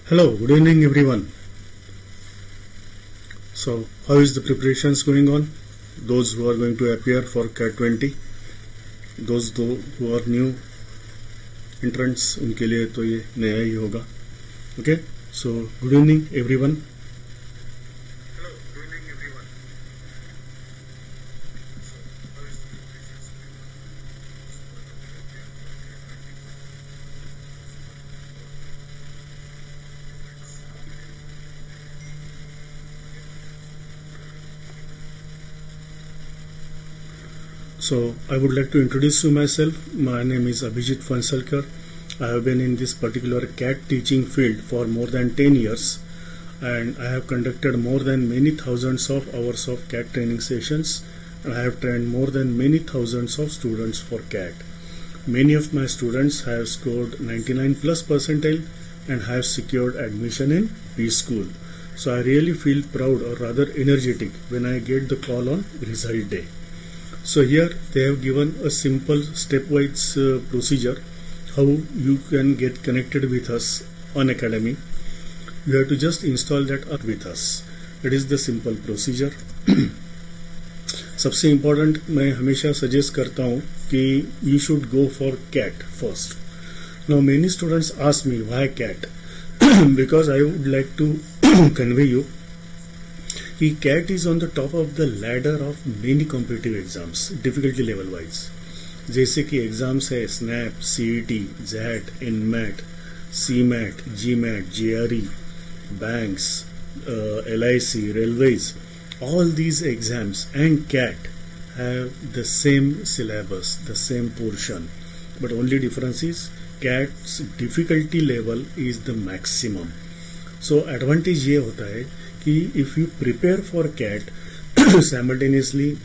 Hello, good evening everyone. So, how is the preparations going on? Those who are going to appear for CAT 20, those who are new entrants, उनके लिए तो ये नया ही होगा. Okay, so good evening everyone. So I would like to introduce you myself. My name is Abhijit Phansalkar. I have been in this particular CAT teaching field for more than 10 years, and I have conducted more than many thousands of hours of CAT training sessions, and I have trained more than many thousands of students for CAT. Many of my students have scored 99 plus percentile and have secured admission in preschool. So I really feel proud, or rather energetic, when I get the call on result day. So here they have given a simple stepwise procedure how you can get connected with us on Unacademy. You have to just install that app with us. That is the simple procedure. सबसे important मैं हमेशा suggest करता हूँ कि you should go for CAT first. Now many students ask me why CAT because I would like to convey you कि CAT is on the top of the ladder of many competitive exams, difficulty level wise. जैसे कि exams है snap, CET, ZAT, NMAT, CMAT, GMAT, JRE, banks, LIC, railways. All these exams and CAT have the same syllabus, the same portion, but only difference is CAT's difficulty level is the maximum. So advantage ये होता है कि if you prepare for CAT simultaneously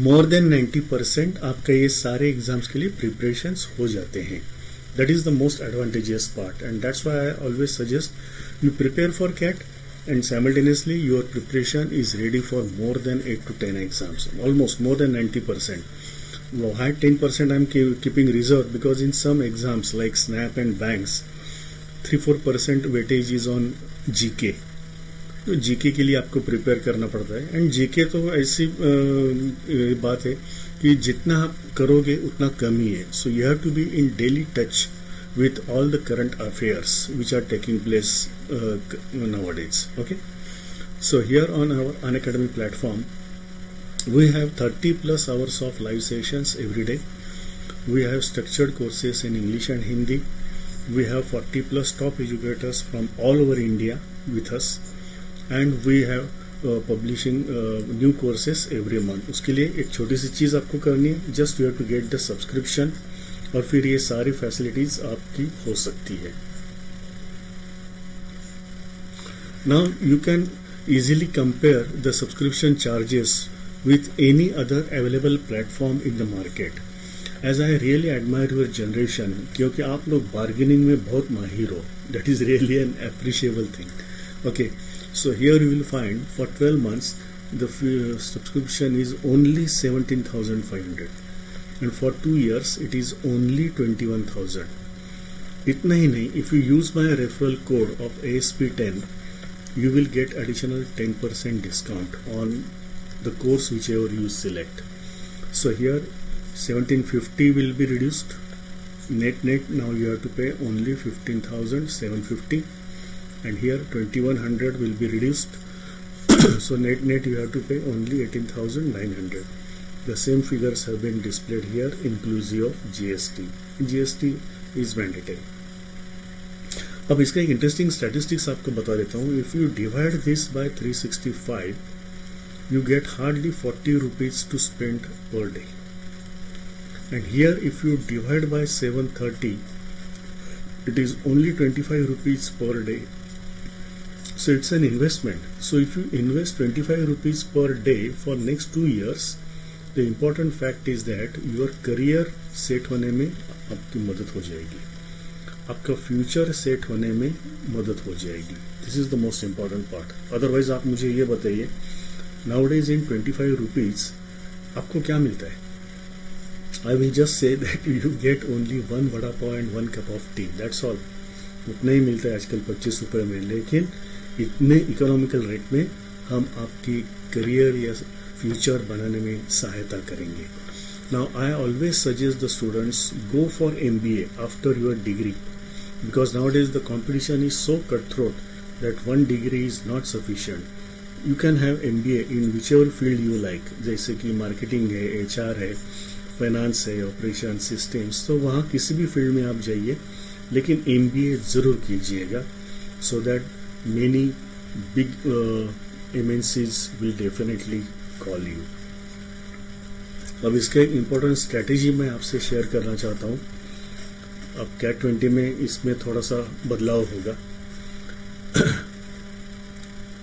more than 90% आपका ये सारे exams के लिए preparations हो जाते हैं. That is the most advantageous part, and that's why I always suggest you prepare for CAT and simultaneously your preparation is ready for more than 8 to 10 exams, almost more than 90%. Why 10% I'm keeping reserved because in some exams like SNAP and banks 3-4% weightage is on GK. तो GK के लिए आपको prepare करना पड़ता है. And GK तो ऐसी बात है कि जितना आप करोगे उतना कम ही है. So you have to be in daily touch with all the current affairs which are taking place nowadays. Okay, so here on our Unacademy platform we have 30 plus hours of live sessions every day. We have structured courses in English and Hindi. We have 40 plus top educators from all over India with us, and we have publishing new courses every month. उसके लिए एक छोटी सी चीज़ आपको करनी है, just you have to get the subscription, और फिर ये सारी फैसिलिटीज आपकी हो सकती है. Now you can easily compare the subscription charges with any other available platform in the market. As I really admire your generation, क्योंकि आप लोग bargaining में बहुत माहिर हो. That is really an appreciable thing. Okay, so here you will find for 12 months the subscription is only 17,500. And for 2 years it is only 21,000. इतना ही नहीं, if you use my referral code of ASP10 you will get additional 10% discount on the course whichever you select. So here 1750 will be reduced. Net now you have to pay only 15,750, and here 2100 will be reduced. So net you have to pay only 18,900. The same figures have been displayed here inclusive of GST. GST is mandatory. अब इसका एक interesting statistics आपको बता देता हूँ. If you divide this by 365 you get hardly 40 rupees to spend per day. And here if you divide by 730 it is only 25 rupees per day. So it's an investment. So if you invest 25 rupees per day for next 2 years, the important fact is that your career set होने में आपकी मदद हो जाएगी, आपका future set होने में मदद हो जाएगी. This is the most important part. Otherwise आप मुझे ये बताइए, नाउडेज इन 25 रुपीज आपको क्या मिलता है? I will just say that you get only one vada pav and one cup of tea. That's all. उतना ही मिलता है आजकल 25 रुपये में, लेकिन इतने इकोनॉमिकल रेट में हम आपकी करियर या फ्यूचर बनाने में सहायता करेंगे. Now I always suggest the students go for MBA after your degree, because nowadays the competition is so cutthroat that one degree is not sufficient. You can have MBA in whichever field you like, जैसे कि marketing है, HR है, finance है, operation systems, तो वहाँ किसी भी field में आप जाइए, लेकिन MBA ज़रूर कीजिएगा, so that many big MNCs will definitely call you. अब इसका एक इम्पोर्टेंट स्ट्रैटेजी मैं आपसे शेयर करना चाहता हूँ. अब CAT 20 में इसमें थोड़ा सा बदलाव होगा.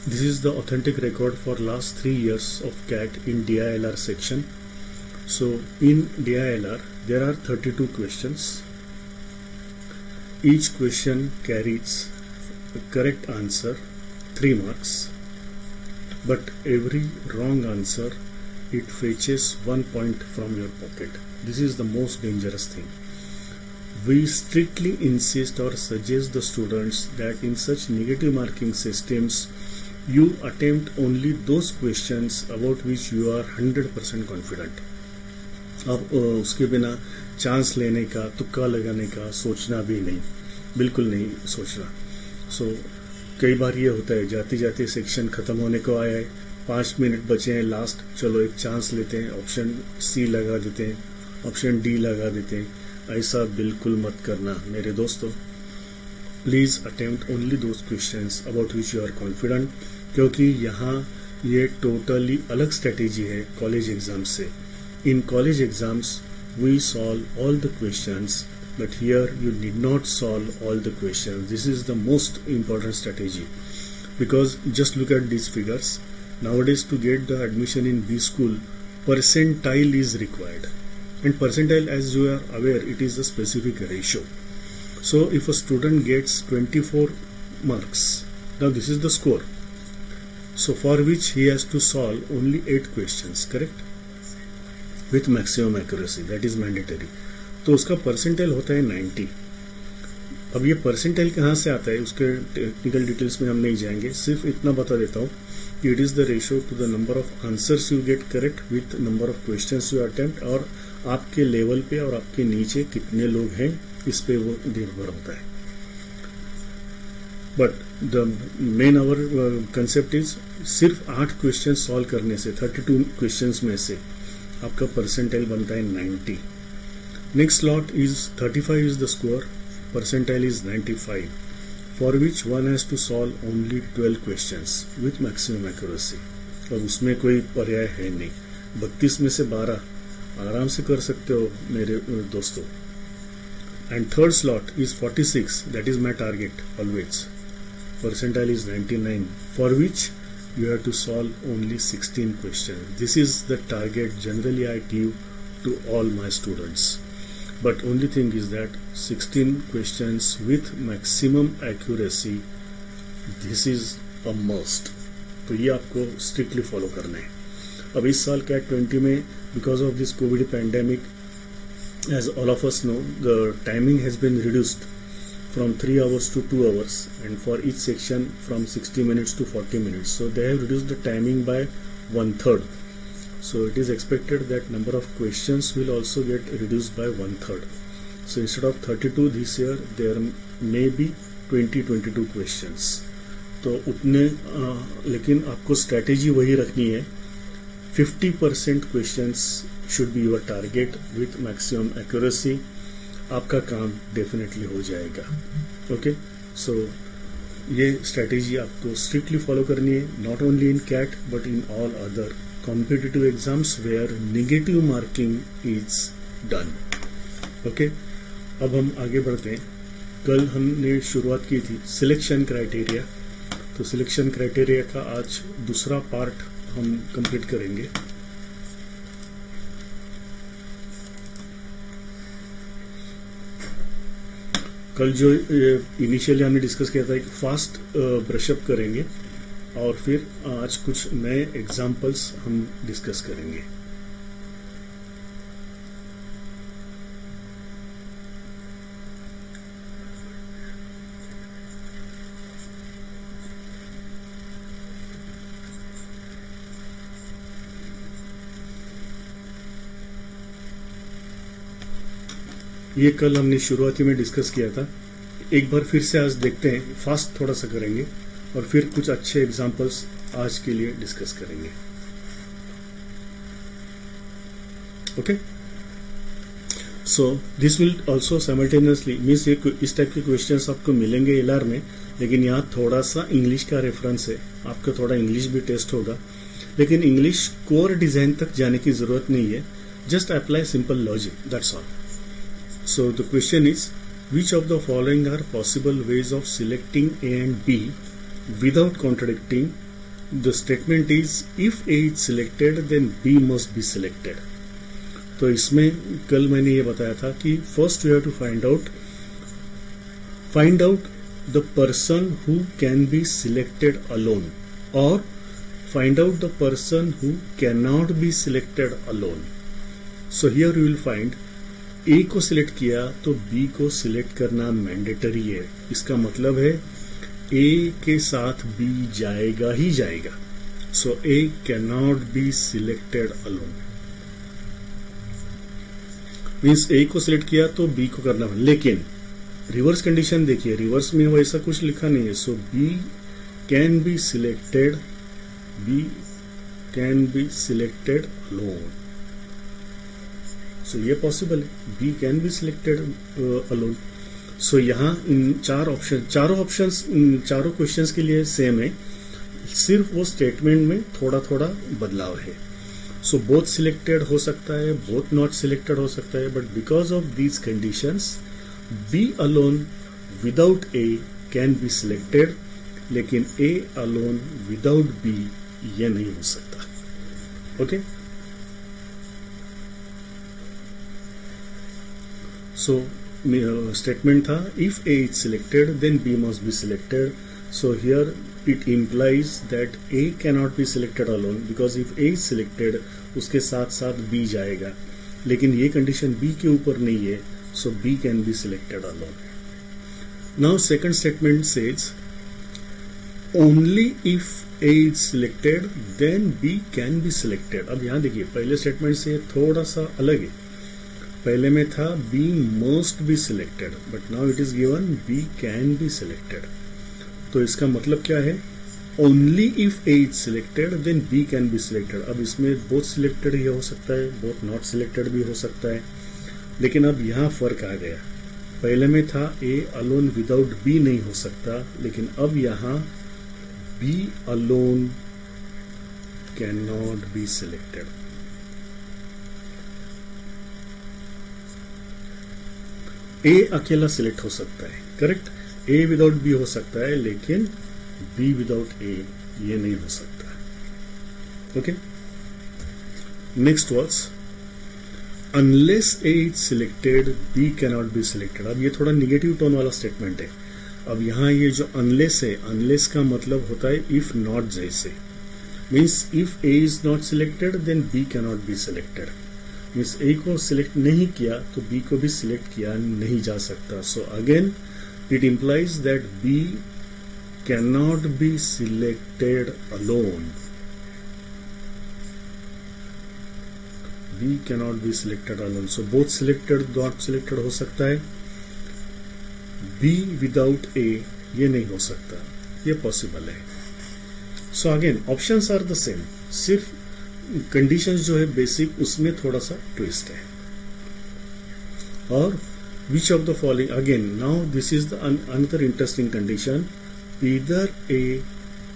This is the authentic record for last 3 years of CAT in DILR section. So in DILR there are 32 questions. Each question carries a correct answer, 3 marks, but every wrong answer it fetches 1 point from your pocket. This is the most dangerous thing. We strictly insist or suggest the students that in such negative marking systems, you attempt only those questions about which you are 100% confident. अब उसके बिना chance लेने का, तुक्का लगाने का सोचना भी नहीं, बिल्कुल नहीं सोचना. सो कई बार ये होता है, जाते जाते सेक्शन खत्म होने को आया है, 5 मिनट बचे हैं लास्ट, चलो एक चांस लेते हैं, ऑप्शन C लगा देते हैं, ऑप्शन D लगा देते हैं. ऐसा बिल्कुल मत करना मेरे दोस्तों. Please attempt only those questions about which you are confident, क्योंकि यहाँ ये टोटली अलग स्ट्रेटेजी है कॉलेज एग्जाम से. In college exams we solve all the questions, but here you need not solve all the questions. This is the most important strategy, because just look at these figures. Nowadays to get the admission in B school, percentile is required. And percentile, as you are aware, it is a specific ratio. So if a student gets 24 marks, now this is the score, so for which he has to solve only 8 questions, correct, with maximum accuracy, that is mandatory. तो उसका percentile होता है 90. अब ये percentile कहाँ से आता है, उसके टेक्निकल डिटेल्स में हम नहीं जाएंगे, सिर्फ इतना बता देता हूँ कि it is the ratio two the number of answers you get correct with number of questions you attempt, और आपके लेवल पे और आपके नीचे कितने लोग हैं इस पे वो निर्भर होता है. But the main our concept is सिर्फ 8 क्वेश्चन सॉल्व करने से 32 क्वेश्चंस में से आपका परसेंटाइल बनता है 90. Next slot is 35 is the score, percentile is 95, for which one has to solve only 12 questions with maximum accuracy. और उसमें कोई पर्याय है नहीं, 32 में से 12 आराम से कर सकते हो मेरे दोस्तों. And third slot is 46, that is my target always. Percentile is 99, for which you have to solve only 16 questions. This is the target generally I give to all my students. But only thing is that 16 questions with maximum accuracy, this is a must. तो ये आपको strictly follow करना है. अब इस साल CAT 20 में because of this COVID pandemic, as all of us know, the timing has been reduced from 3 hours to 2 hours, and for each section from 60 minutes to 40 minutes. So they have reduced the timing by 1/3. So it is expected that number of questions will also get reduced by 1/3. So instead of 32 this year, there may be 22 questions. तो उतने लेकिन आपको strategy वही रखनी है. 50% questions should be your target with maximum accuracy. आपका काम definitely हो जाएगा. ओके, सो ये स्ट्रैटेजी आपको स्ट्रिक्टली फॉलो करनी है, not only in CAT but in all other competitive exams where negative marking is done. Okay, अब हम आगे बढ़ते हैं. कल हमने शुरुआत की थी सिलेक्शन क्राइटेरिया, तो सिलेक्शन क्राइटेरिया का आज दूसरा पार्ट हम कंप्लीट करेंगे. कल जो इनिशियली हमने डिस्कस किया था, एक फास्ट ब्रशअप करेंगे और फिर आज कुछ नए एग्जाम्पल्स हम डिस्कस करेंगे. ये कल हमने शुरुआती में डिस्कस किया था। एक बार फिर से आज देखते हैं, फास्ट थोड़ा सा करेंगे और फिर कुछ अच्छे एग्जांपल्स आज के लिए डिस्कस करेंगे। Okay, so this will also simultaneously means ये इस टाइप के क्वेश्चंस आपको मिलेंगे एलआर में, लेकिन यहाँ थोड़ा सा इंग्लिश का रेफरेंस है, आपका थोड़ा इंग्लिश भी टेस्ट होगा, लेकिन इंग्लिश कोर डिजाइन तक जाने की जरूरत नहीं है, just apply simple logic, that's all. So the question is which of the following are possible ways of selecting A and B without contradicting? The statement is if A is selected then B must be selected. तो इसमें कल मैंने ये बताया था कि first you have to find out the person who can be selected alone or find out the person who cannot be selected alone. So here you will find ए को select किया तो बी को सिलेक्ट करना mandatory है, इसका मतलब है ए के साथ बी जाएगा ही जाएगा। So A can not be selected alone, means A को सिलेक्ट किया तो बी को करना, लेकिन रिवर्स कंडीशन देखिए, रिवर्स में वैसा कुछ लिखा नहीं है। So B can be selected, B can be selected alone, so ये पॉसिबल है, B can be selected alone. So यहाँ इन चारों ऑप्शंस चारों क्वेश्चंस के लिए सेम है, सिर्फ वो स्टेटमेंट में थोड़ा थोड़ा बदलाव है। सो बोथ सिलेक्टेड हो सकता है, बोथ नॉट सिलेक्टेड हो सकता है, but because of these conditions B alone without A can be selected, लेकिन ए अलोन विदाउट बी ये नहीं हो सकता। ओके, so statement था if A is selected then B must be selected. So here it implies that A cannot be selected alone because if A is selected उसके साथ साथ B जाएगा, लेकिन ये कंडीशन B के ऊपर नहीं है, so B can be selected alone. Now second statement says only if A is selected then B can be selected. अब यहाँ देखिए पहले स्टेटमेंट से थोड़ा सा अलग है, पहले में था B must be selected, but now it is given B can be selected. तो इसका मतलब क्या है? Only if A is selected, then B can be selected. अब इसमें both selected ही हो सकता है, both not selected भी हो सकता है, लेकिन अब यहाँ फर्क आ गया। पहले में था A alone without B नहीं हो सकता, लेकिन अब यहाँ B alone cannot be selected. ए अकेला सिलेक्ट हो सकता है, करेक्ट, ए विदाउट बी हो सकता है, लेकिन बी विदाउट ए ये नहीं हो सकता। Okay, next words unless A is selected B cannot be selected. अब ये थोड़ा निगेटिव टोन वाला स्टेटमेंट है। अब यहाँ ये जो अनलेस है, अनलेस का मतलब होता है इफ नॉट जैसे, means if A is not selected then B cannot be selected, means A को सिलेक्ट नहीं किया तो बी को भी सिलेक्ट किया नहीं जा सकता। So again it implies that B can not be selected alone, B can not be selected alone. So both selected not selected हो सकता है, बी विदाउट ए ये नहीं हो सकता, ये पॉसिबल है। So again options are the same, सिर्फ कंडीशंस जो है बेसिक उसमें थोड़ा सा ट्विस्ट है। और which of the following, again now this is the another interesting condition, either A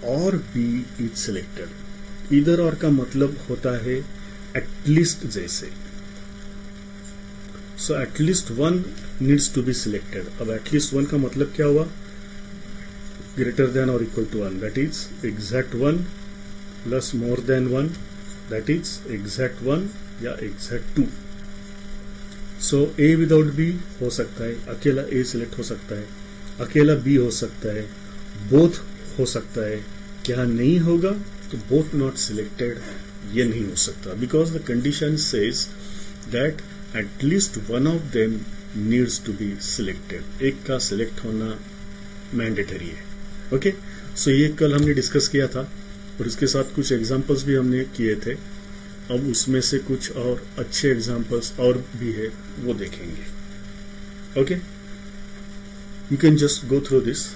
or B is selected. Either और का मतलब होता है एटलीस्ट जैसे, so at least one needs to be selected. अब एटलीस्ट वन का मतलब क्या हुआ? ग्रेटर देन और equal to one, that is exact one plus more than one, that is exact 1 या exact 2. So A without B हो सकता है, अकेला A सिलेक्ट हो सकता है, अकेला B हो सकता है, बोथ हो सकता है, क्या नहीं होगा? तो बोथ नॉट सिलेक्टेड ये नहीं हो सकता, because the condition says that at least one of them needs to be selected, एक का सिलेक्ट होना मैंडेटरी है। ओके, सो ये कल हमने डिस्कस किया था और इसके साथ कुछ एग्जाम्पल्स भी हमने किए थे। अब उसमें से कुछ और अच्छे एग्जाम्पल्स और भी है, वो देखेंगे। Okay, you can just go through this.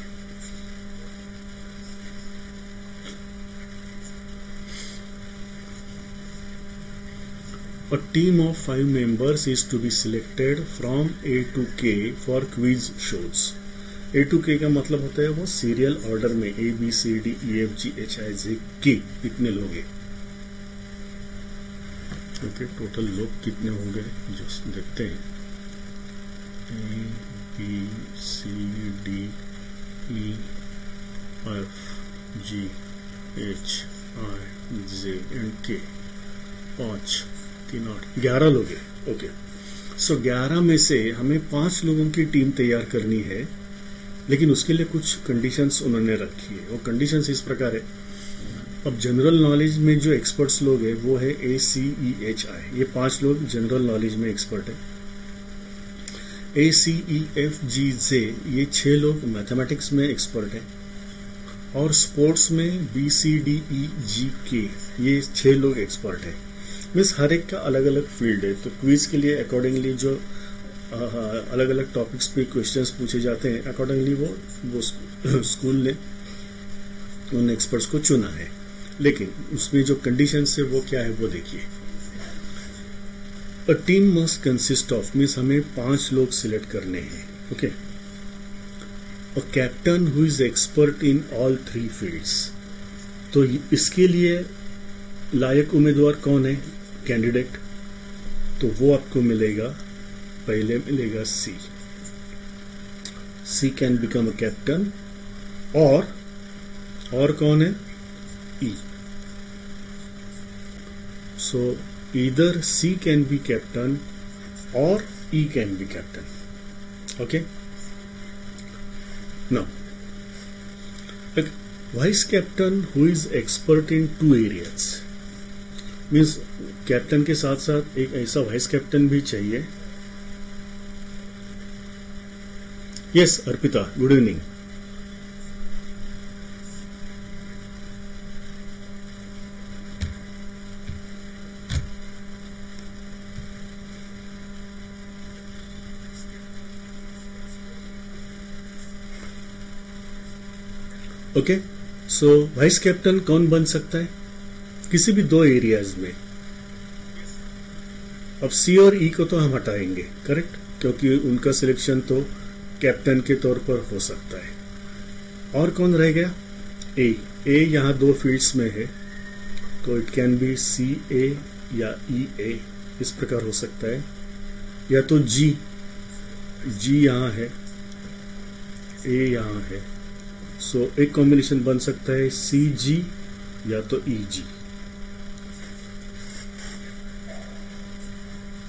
A team of 5 members is to be selected from A to K for quiz shows. A to K का मतलब होता है वो सीरियल ऑर्डर में A B C D E F G H I J K कितने लोग हैं. Okay, total लोग कितने होंगे जो देखते हैं. A B C D E F G H I J and K. 5 3 8 11 लोग हैं. ओके, सो 11 में से हमें 5 लोगों की टीम तैयार करनी है, लेकिन उसके लिए कुछ कंडीशंस उन्होंने रखी है. वो कंडीशंस इस प्रकार है. अब जनरल नॉलेज में जो एक्सपर्ट्स लोग हैं वो है ACEHI. ये 5 लोग जनरल नॉलेज में एक्सपर्ट है. ACEFGJ ये 6 लोग मैथमेटिक्स में एक्सपर्ट है. और स्पोर्ट्स में BCDEGK ये 6 लोग एक्सपर्ट है. मीन्स हर एक का अलग अलग फील्ड है. तो क्विज के लिए अकॉर्डिंगली जो अलग अलग टॉपिक्स पे क्वेश्चंस पूछे जाते हैं, अकॉर्डिंगली वो स्कूल ने उन एक्सपर्ट्स को चुना है. लेकिन उसमें जो कंडीशंस है वो क्या है वो देखिए. A team must consist of, means हमें 5 लोग सिलेक्ट करने हैं. Okay, a captain who is expert in all 3 fields. तो इसके लिए लायक उम्मीदवार कौन है, कैंडिडेट. तो वो आपको मिलेगा, पहले मिलेगा C. C can become a captain. और कौन है, E. So either C can be captain और E can be captain. Okay, now vice captain who is expert in 2 areas. Means captain के साथ साथ एक ऐसा वाइस कैप्टन भी चाहिए. Yes Arpita, good evening. Okay, so vice captain कौन बन सकता है किसी भी 2 एरियाज में. अब सी और ई को तो हम हटाएंगे, करेक्ट, क्योंकि उनका सिलेक्शन तो कैप्टन के तौर पर हो सकता है. और कौन रह गया, ए. यहाँ 2 फील्ड्स में है, तो इट कैन बी CA या EA, इस प्रकार हो सकता है. या तो जी यहाँ है, ए यहाँ है. सो एक कॉम्बिनेशन बन सकता है CG या तो EG.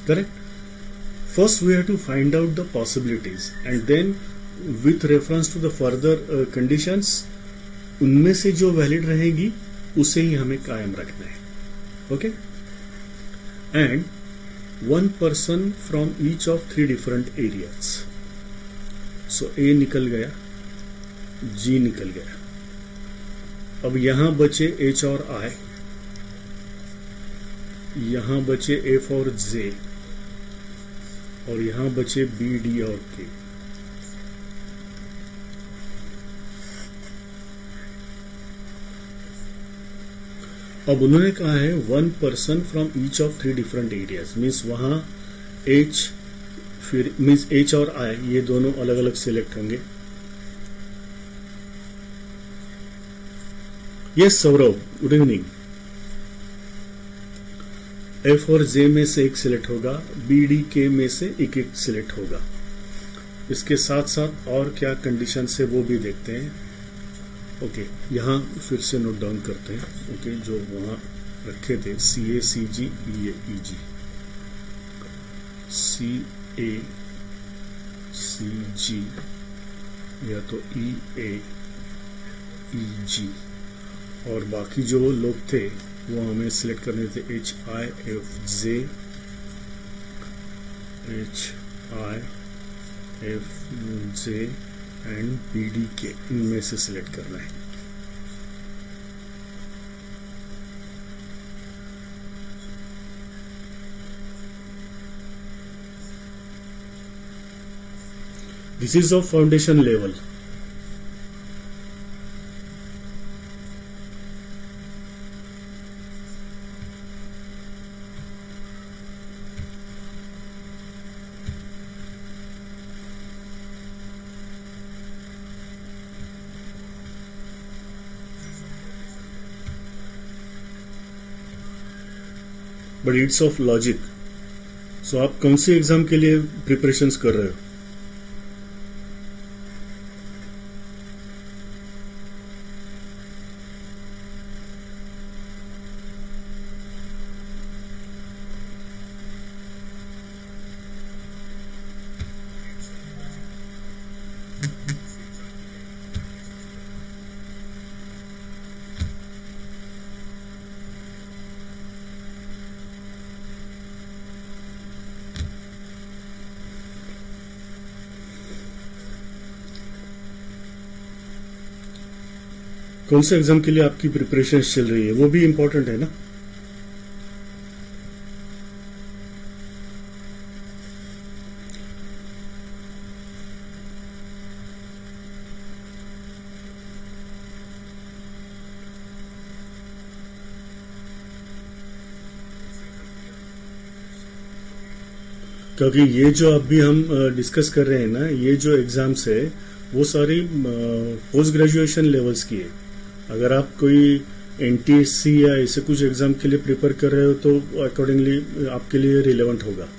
Correct. First we have to find out the possibilities and then with reference to the further conditions, उनमें से जो वैलिड रहेगी उसे ही हमें कायम रखना है. Okay, and 1 person from each of 3 different areas. So A निकल गया, G निकल गया. अब यहां बचे H और I, यहां बचे F और J, और यहां बचे B, D और K. अब उन्होंने कहा है 1 person from each of 3 different areas. Means वहां H फिर मीन्स H और I ये दोनों अलग अलग सिलेक्ट होंगे. Yes Saurabh, good evening. F और J में से एक सिलेक्ट होगा, B, D, K में से एक एक सिलेक्ट होगा. इसके साथ साथ और क्या कंडीशन है वो भी देखते हैं. ओके, यहाँ फिर से नोट डाउन करते हैं. ओके, जो वहाँ रखे थे CA, CG, EA, EG. CA, CG या तो EA, EG, और बाकी जो लोग थे वो हमें सिलेक्ट करने थे HIFJ, HIFJ एंड BDK. इनमें से सिलेक्ट करना है. This is of foundation level. But it's of logic. So आप कौन सी एग्जाम के लिए प्रिपरेशंस कर रहे हो? कौन से एग्जाम के लिए आपकी प्रिपरेशन चल रही है, वो भी इंपॉर्टेंट है ना. क्योंकि ये जो अभी हम डिस्कस कर रहे हैं ना, ये जो एग्जाम्स है वो सारी पोस्ट ग्रेजुएशन लेवल्स की है. अगर आप कोई एनटीएससी या ऐसे कुछ एग्जाम के लिए प्रिपेयर कर रहे हो तो अकॉर्डिंगली आपके लिए रिलेवेंट होगा.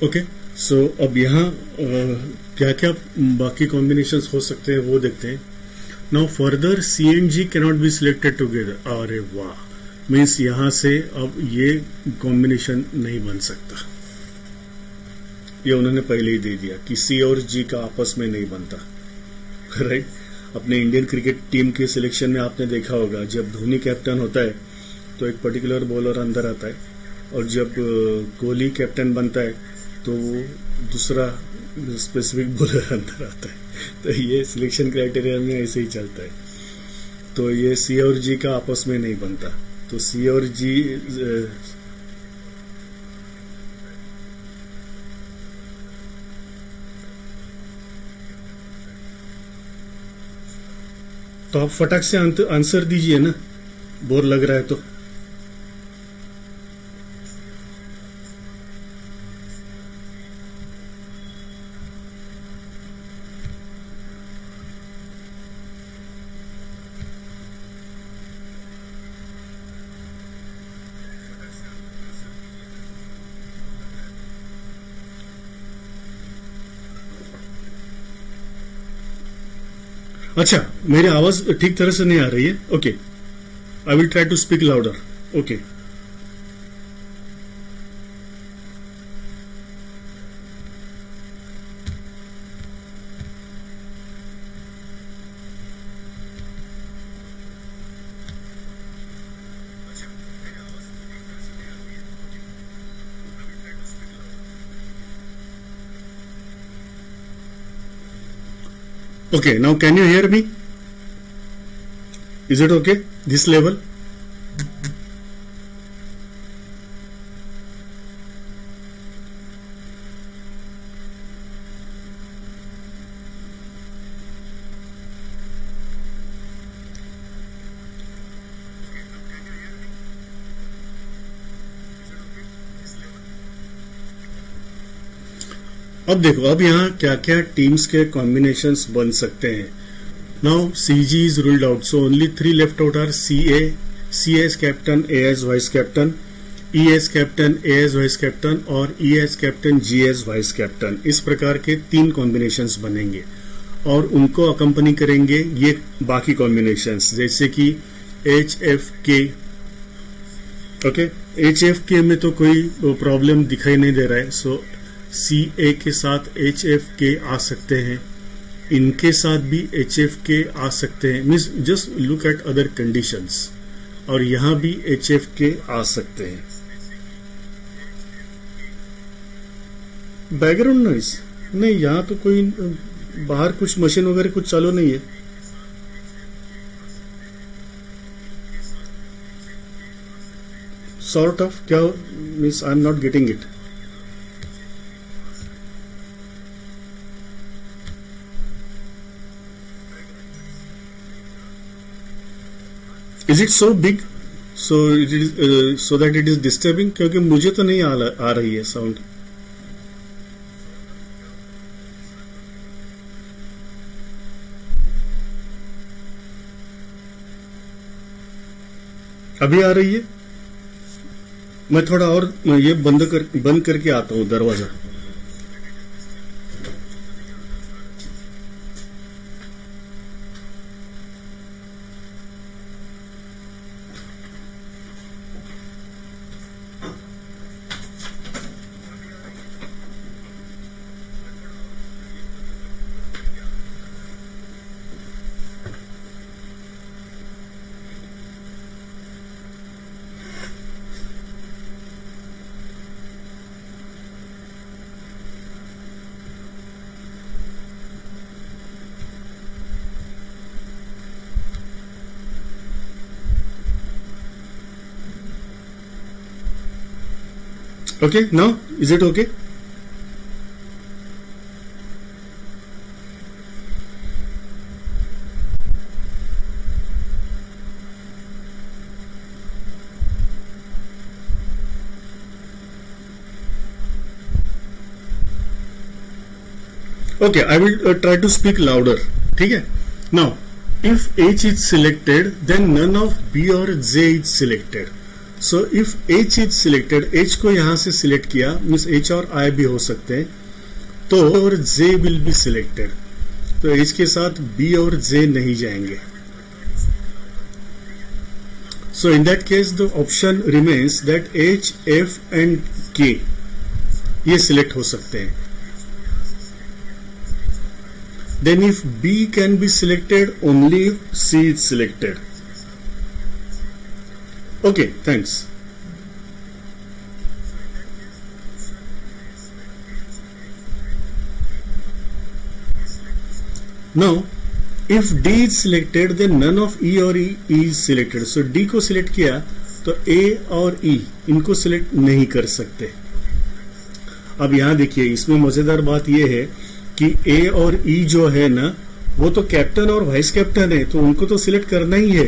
ओके, सो अब यहाँ क्या क्या बाकी कॉम्बिनेशंस हो सकते हैं वो देखते हैं. Now further C and G cannot be selected together. अरे वाह, मीन्स यहाँ से अब ये कॉम्बिनेशन नहीं बन सकता. ये उन्होंने पहले ही दे दिया कि सी और जी का आपस में नहीं बनता. राइट. अपने इंडियन क्रिकेट टीम के सिलेक्शन में आपने देखा होगा, जब धोनी कैप्टन होता है तो एक पर्टिकुलर बॉलर अंदर आता है, और जब कोहली कैप्टन बनता है तो दूसरा स्पेसिफिक बॉलर अंदर आता है. तो ये सिलेक्शन क्राइटेरिया में ऐसे ही चलता है. तो ये सी और जी का आपस में नहीं बनता. तो सी और जी तो आप फटाक से आंसर दीजिए ना, बोर लग रहा है तो. अच्छा, मेरी आवाज ठीक तरह से नहीं आ रही है. Okay, I will try to speak louder. Okay, okay, now can you hear me? Is it okay, this level? अब देखो, अब यहाँ क्या क्या टीम्स के कॉम्बिनेशंस बन सकते हैं. Now CG is ruled out, so only 3 left out are C as captain, A as vice captain, E as captain, A as vice captain, और E as captain, G as vice captain. इस प्रकार के 3 combinations बनेंगे और उनको accompany करेंगे ये बाकी कॉम्बिनेशंस, जैसे कि एच एफ के. ओके, एच एफ के में तो कोई प्रॉब्लम दिखाई नहीं दे रहा है. सो सी ए के साथ एच एफ के आ सकते हैं. इनके साथ भी एच एफ के आ सकते हैं, means just look eight other conditions, और यहां भी एच एफ के आ सकते हैं। बैकग्राउंड नॉइस नहीं, यहां तो कोई बाहर कुछ मशीन वगैरह कुछ चालू नहीं है। सॉर्ट ऑफ क्या means I am not getting it. Is it so big, so it is so that it is disturbing, क्योंकि मुझे तो नहीं आ रही है साउंड। अभी आ रही है? मैं थोड़ा और ये बंद करके आता हूं दरवाजा। Okay, now is it okay? Okay, I will try to speak louder. ठीक है? Now, if H is selected, then none of B or J is selected. So if H is selected, H को यहां से select किया, means H और I भी हो सकते हैं, तो और J will be selected. तो H के साथ B और J नहीं जाएंगे. So in that case, the option remains that H, F and K ये सिलेक्ट हो सकते हैं. Then if B can be selected only if C is selected. Okay, thanks. Now, if D is selected, then none of E or E is selected. So D को select किया तो A और E इनको select नहीं कर सकते. अब यहां देखिए, इसमें मजेदार बात यह है कि ए और ई जो है ना, वो तो कैप्टन और वाइस कैप्टन है, तो उनको तो सिलेक्ट करना ही है.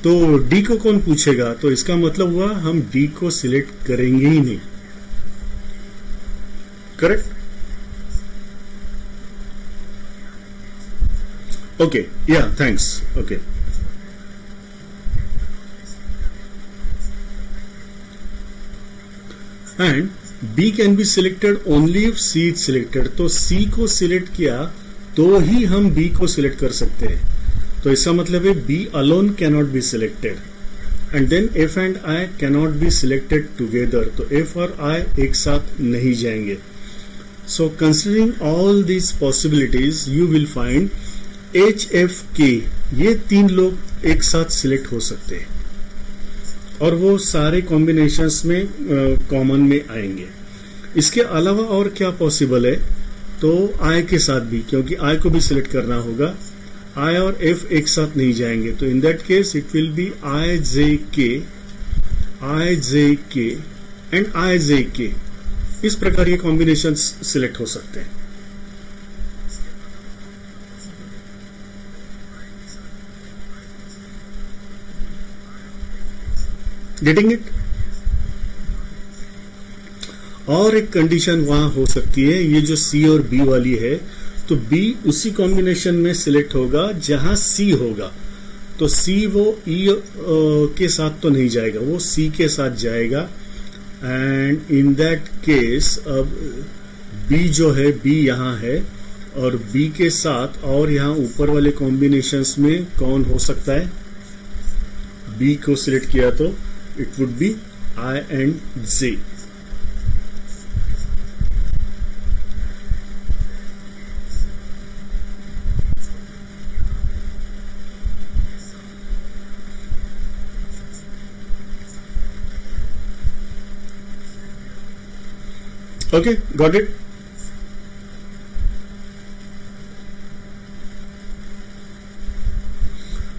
तो डी को कौन पूछेगा? तो इसका मतलब हुआ हम डी को सिलेक्ट करेंगे ही नहीं. करेक्ट? ओके, या thanks. Okay, and B can be selected only if C is selected. तो C को सिलेक्ट किया तो ही हम B को सिलेक्ट कर सकते हैं. तो इसका मतलब है B alone cannot be selected, and then F and I cannot be selected together. तो F और I एक साथ नहीं जाएंगे. So considering all these possibilities you will find H, F, K ये तीन लोग एक साथ सिलेक्ट हो सकते हैं, और वो सारे कॉम्बिनेशंस में कॉमन में आएंगे. इसके अलावा और क्या पॉसिबल है? तो I के साथ भी, क्योंकि I को भी सिलेक्ट करना होगा. I और F एक साथ नहीं जाएंगे. तो in that case it will be I J K and I J K. इस प्रकार के कॉम्बिनेशंस सिलेक्ट हो सकते हैं. Getting it? और एक कंडीशन वहां हो सकती है, ये जो C और B वाली है, तो B उसी कॉम्बिनेशन में सिलेक्ट होगा जहां C होगा. तो C वो E के साथ तो नहीं जाएगा, वो C के साथ जाएगा. एंड इन दैट केस अब B जो है, B यहां है, और B के साथ और यहां ऊपर वाले कॉम्बिनेशंस में कौन हो सकता है? B को सिलेक्ट किया तो it would be I and J. Okay, got it.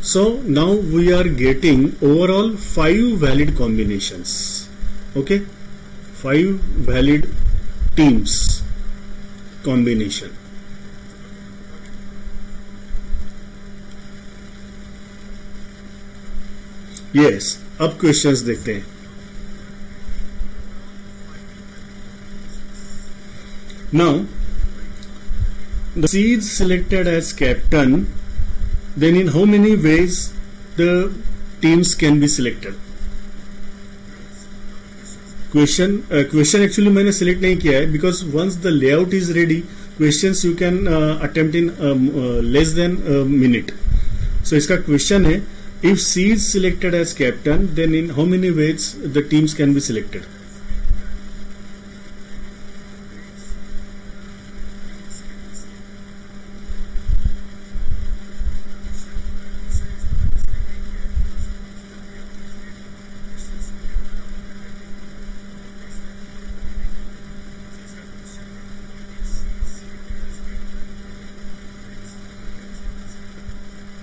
So now we are getting overall 5 valid combinations. Okay, 5 valid teams combination. Yes, अब क्वेश्चंस देखते हैं. Now the seeds selected as captain, then in how many ways the teams can be selected? Question actually मैंने select नहीं किया है because once the layout is ready, questions you can attempt in less than a minute. So इसका question है, if C is selected as captain, then in how many ways the teams can be selected?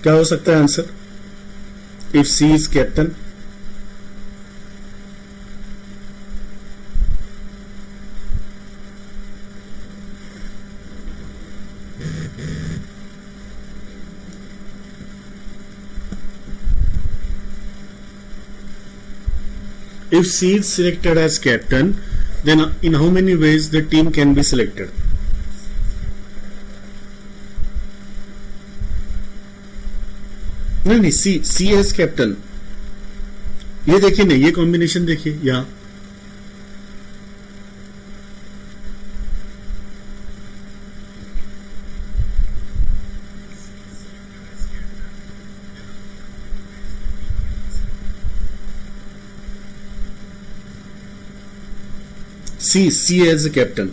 क्या हो सकता है answer if C is captain? If C is selected as captain, then in how many ways the team can be selected? नहीं, सी as captain. ये देखिए ना, ये combination देखिए यहां. C as a captain.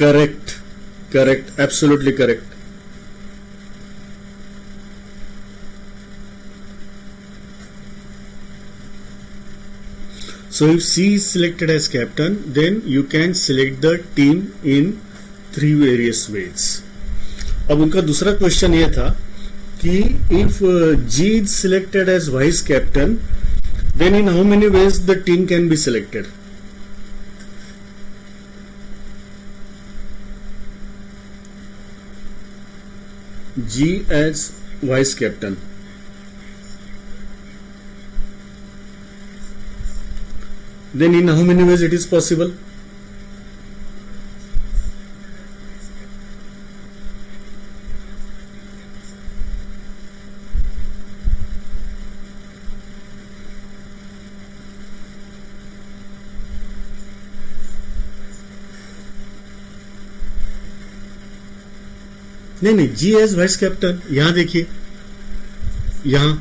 Correct, absolutely correct. So if C is selected as captain, then you can select the team in 3 various ways. अब उनका दूसरा क्वेश्चन ये था कि if G is selected as vice captain, then in how many ways the team can be selected? G as vice captain. Then in how many ways it is possible? नहीं, जी as vice captain. यहां देखिए, यहां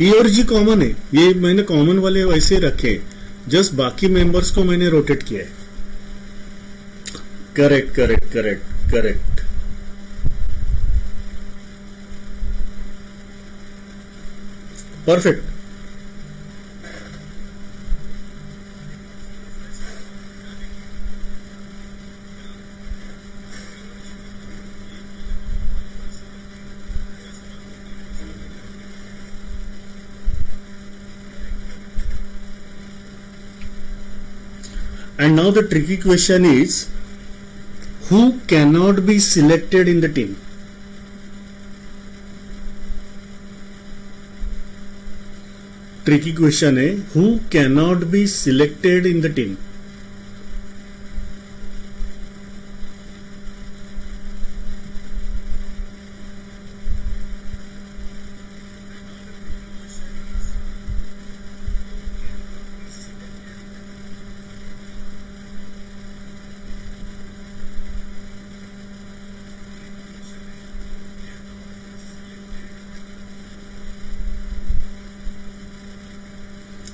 ई और जी common है. ये मैंने common वाले वैसे रखे, जस्ट बाकी मेंबर्स को मैंने रोटेट किया है. Correct. Perfect. And now the tricky question is, who cannot be selected in the team? Tricky question है, who cannot be selected in the team?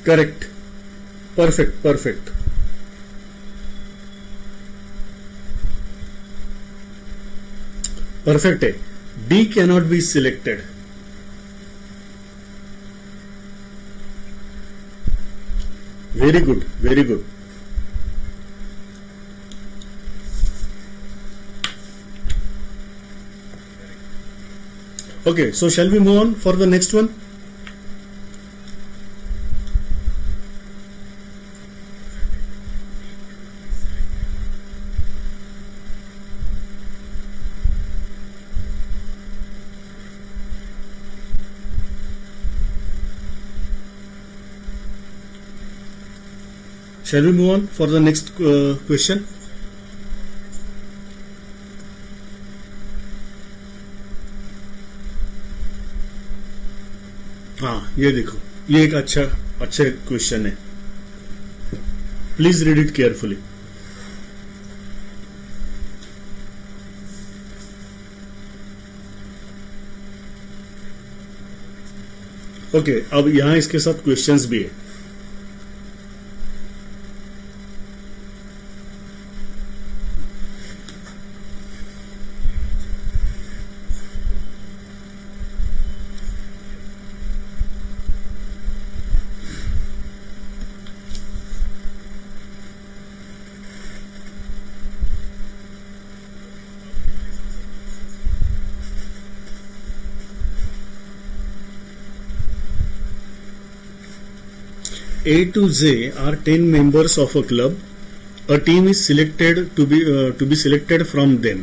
Correct, perfect perfect. Perfect है. D cannot be selected. Very good, very good. Okay, so shall we move on for the next one? Shall we move on for the next question? हाँ, ये देखो, ये एक अच्छा question है. Please read it carefully. Okay, अब यहां इसके साथ क्वेश्चंस भी है. A to Z are 10 members of a club. A team is selected to be selected from them.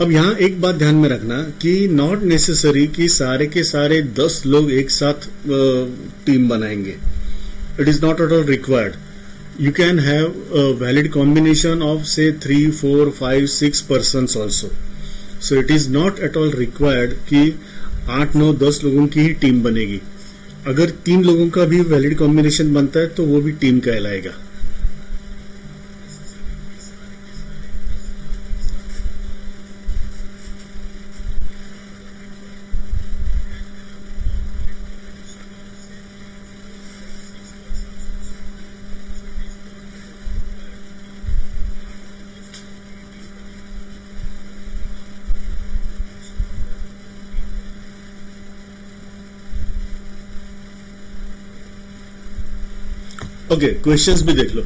अब यहाँ एक बात ध्यान में रखना कि नॉट नेसेसरी कि सारे के सारे 10 लोग एक साथ टीम बनाएंगे. It is not at all required. You can have a valid combination of say 3, 4, 5, 6 persons also. So it is not at all required कि 8, 9, 10 लोगों की ही टीम बनेगी. अगर 3 लोगों का भी वैलिड कॉम्बिनेशन बनता है तो वो भी टीम कहलाएगा. ओके, क्वेश्चंस भी देख लो.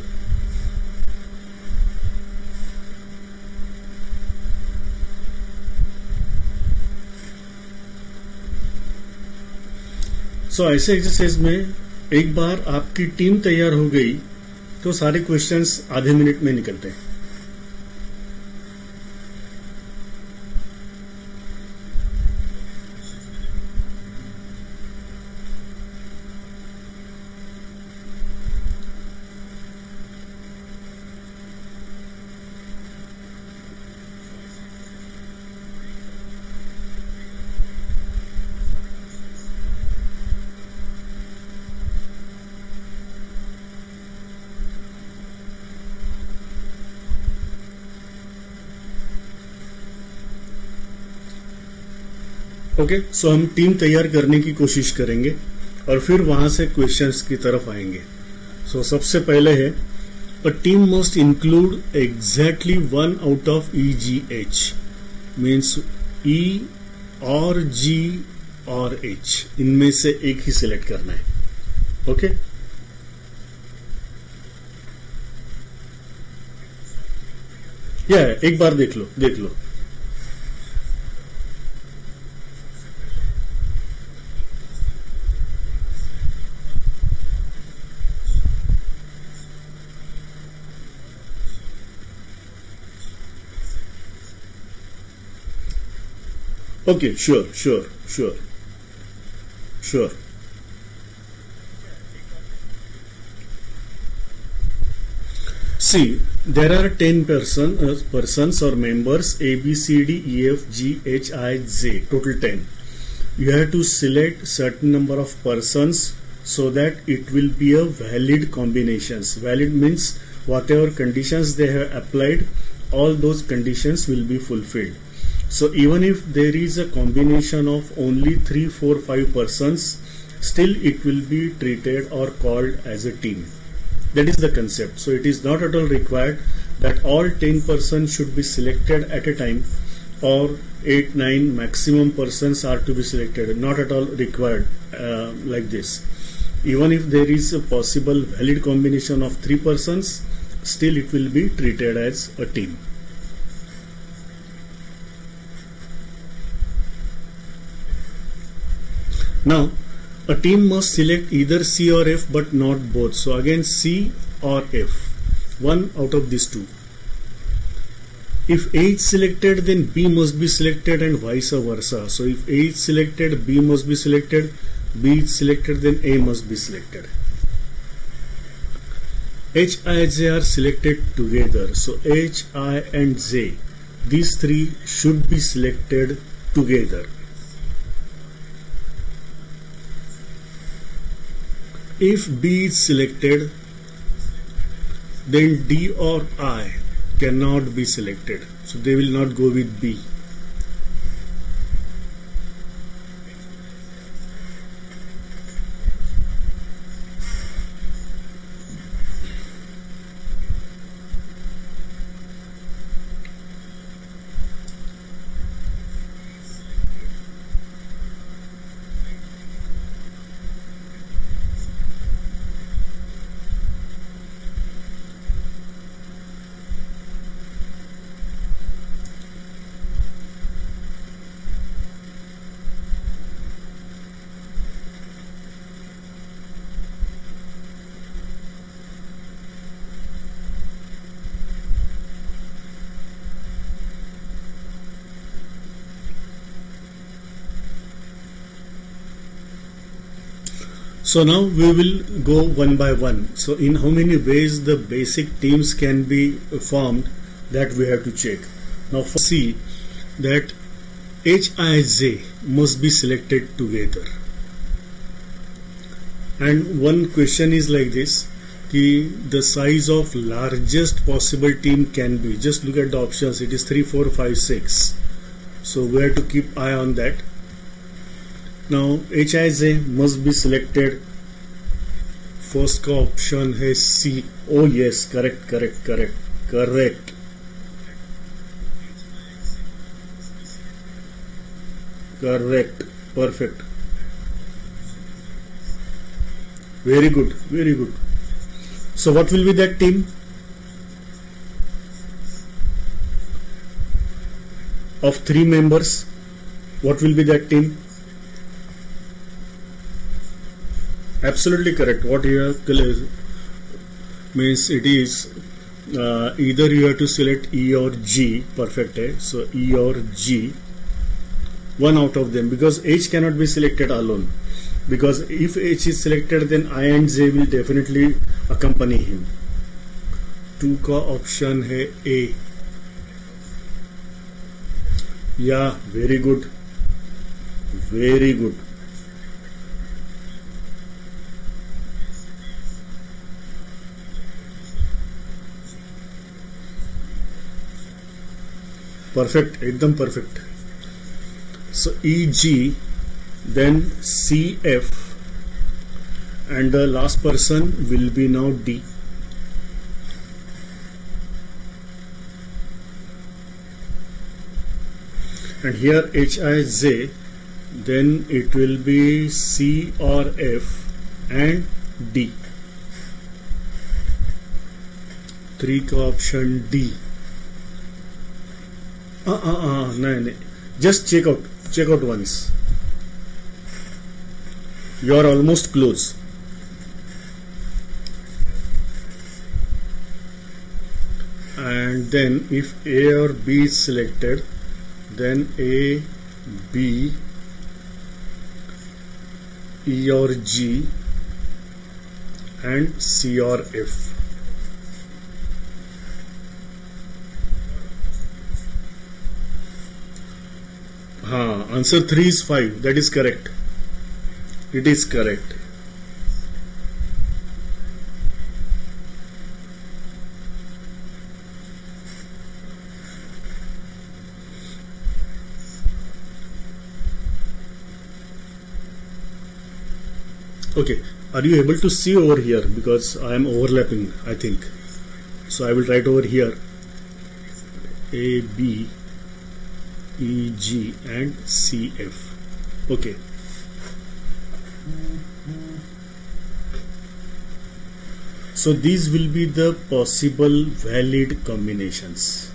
सो ऐसे एक्सरसाइज में एक बार आपकी टीम तैयार हो गई तो सारे क्वेश्चंस आधे मिनट में निकलते हैं. ओके, सो हम टीम तैयार करने की कोशिश करेंगे और फिर वहां से क्वेश्चंस की तरफ आएंगे. सो सबसे पहले है a team must include exactly 1 out of EGH means E और G और H इनमें से एक ही सिलेक्ट करना है. ओके, एक बार देख लो. Okay, sure. See, there are 10 persons or members A, B, C, D, E, F, G, H, I, Z, total 10. You have to select certain number of persons so that it will be a valid combinations. Valid means whatever conditions they have applied, all those conditions will be fulfilled. So even if there is a combination of only 3, 4, 5 persons still it will be treated or called as a team. That is the concept. So it is not at all required that all 10 persons should be selected at a time, or 8-9 maximum persons are to be selected. Not at all required like this. Even if there is a possible valid combination of 3 persons, still it will be treated as a team. Now a team must select either C or F but not both. So again, C or F, one out of these two. If A is selected, then B must be selected and vice versa. So if A is selected, B must be selected, B is selected, then A must be selected. H, I, J are selected together. So H, I and J, these three should be selected together. If B is selected, then D or I cannot be selected. So they will not go with B. So now we will go one by one. So in how many ways the basic teams can be formed, that we have to check. Now first see that Hij must be selected together. And one question is like this, the size of largest possible team can be. Just look at the options. It is 3, 4, 5, 6. So we have to keep eye on that. Now Hij must be selected. First का option है C. Oh yes, correct. Perfect. Very good. So what will be that team? Of 3 members, what will be that team? Absolutely correct. What here means, it is either you have to select E or G. Perfect. So E or G, one out of them, because H cannot be selected alone, because if H is selected, then I and J will definitely accompany him. 2 का option है A. Yeah, very good. Perfect, एकदम perfect. So EG, then CF, and the last person will be now D. And here Hij, then it will be C or F and D. 3 का option D. No. Just check out once. You are almost close. And then if A or B is selected, then A, B, E or G, and C or F. Answer 3 is 5. That is correct. It is correct. Okay, are you able to see over here? Because I am overlapping, I think. So I will write over here A, B, E, G and C, F. Okay. So these will be the possible valid combinations.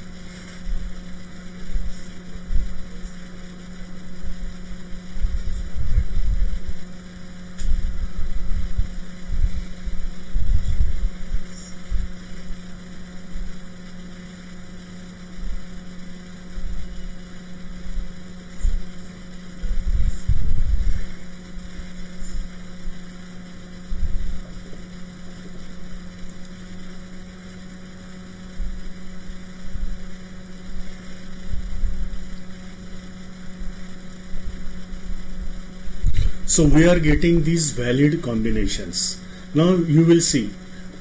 So we are getting these valid combinations. Now you will see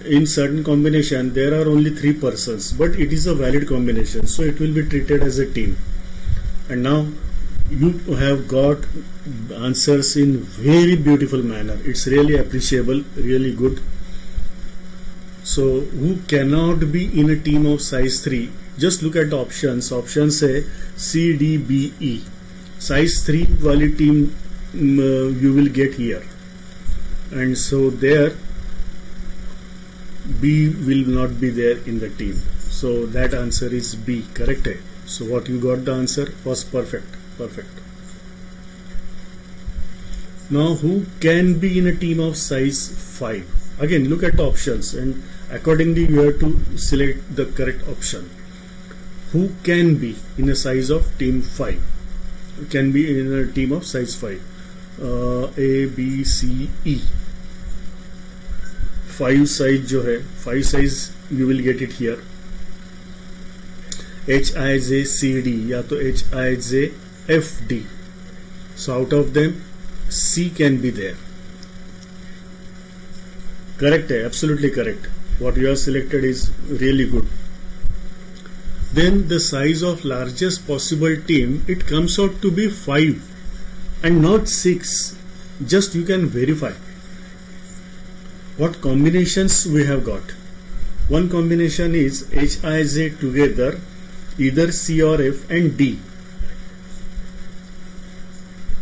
in certain combination there are only 3 persons, but it is a valid combination, so it will be treated as a team. And now you have got answers in very beautiful manner. It's really appreciable, really good. So who cannot be in a team of size 3? Just look at the options. Options say C, D, B, E. Size 3 wali team you will get here, and so there B will not be there in the team, so that answer is B, correct? So what you got, the answer was perfect. Now who can be in a team of size 5? Again, look at the options and accordingly you have to select the correct option. Who can be in a size of team 5? Can be in a team of size 5. A, B, C, E. 5 size जो है, 5 size you will get it here. H, I, J, C, D या तो H, I, J, F, D. So out of them C can be there. Correct है, absolutely correct. What you have selected is really good. Then the size of largest possible team, it comes out to be 5 and not 6. Just you can verify what combinations we have got. One combination is H, I, J together, either C or F, and D.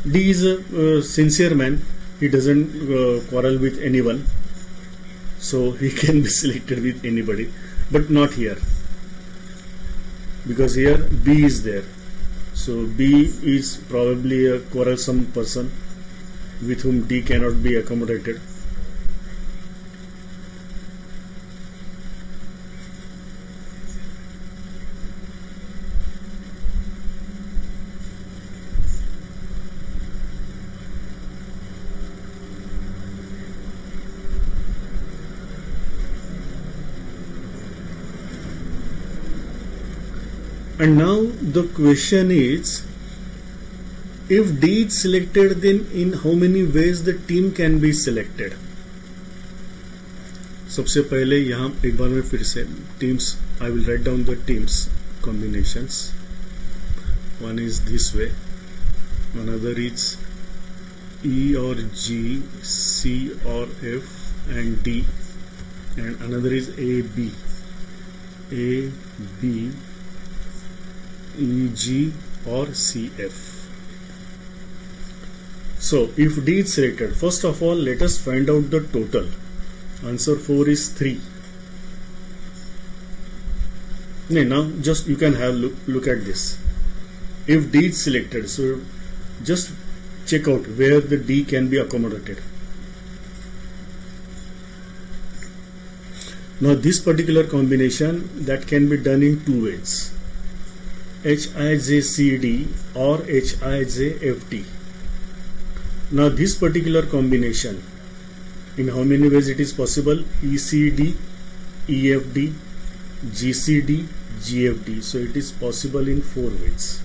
D is a sincere man. He doesn't quarrel with anyone, so he can be selected with anybody, but not here, because here B is there. So B is probably a quarrelsome person with whom D cannot be accommodated. And now the question is, if D is selected, then in how many ways the team can be selected? सबसे पहले यहाँ एक बार में फिर से teams, I will write down the teams combinations. One is this way, another is E or G, C or F and D, and another is A, B, E, G or C, F. So if D is selected, first of all let us find out the total. Answer 4 is 3. Now just you can have look at this. If D is selected, so just check out where the D can be accommodated. Now this particular combination, that can be done in 2 ways. HIJCD or HIJFD. Now this particular combination, in how many ways it is possible? ECD, EFD, GCD, GFD. So it is possible in 4 ways.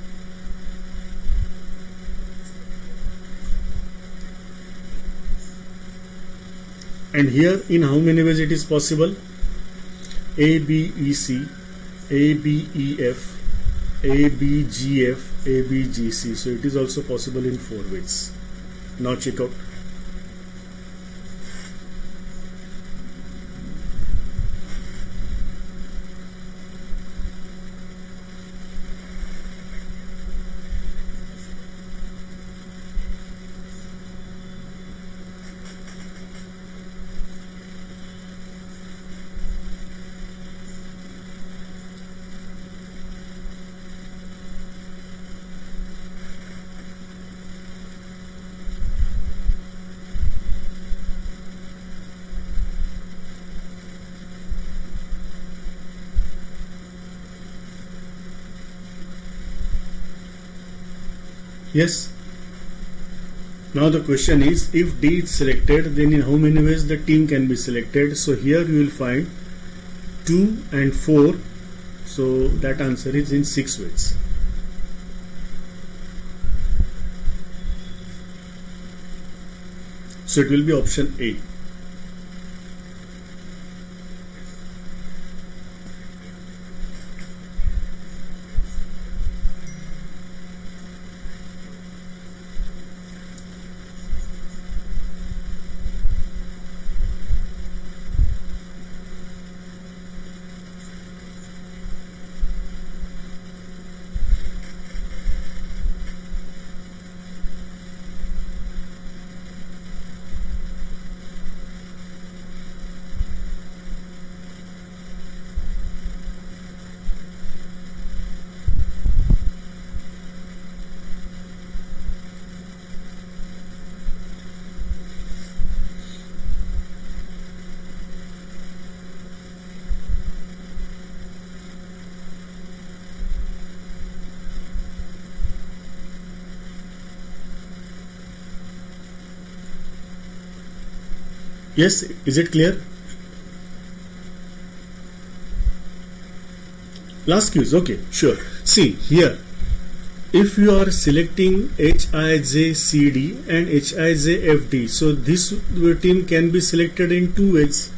And here in how many ways it is possible? ABEC, ABEF, ABGF, ABGC. So it is also possible in 4 ways. Now check out. Yes. Now the question is, if D is selected, then in how many ways the team can be selected? So here you will find 2 and 4. So that answer is in 6 ways. So it will be option A. Yes, is it clear? Last quiz, okay, sure. See here, if you are selecting HIJCD and HIJFD, so this team can be selected in 2 ways.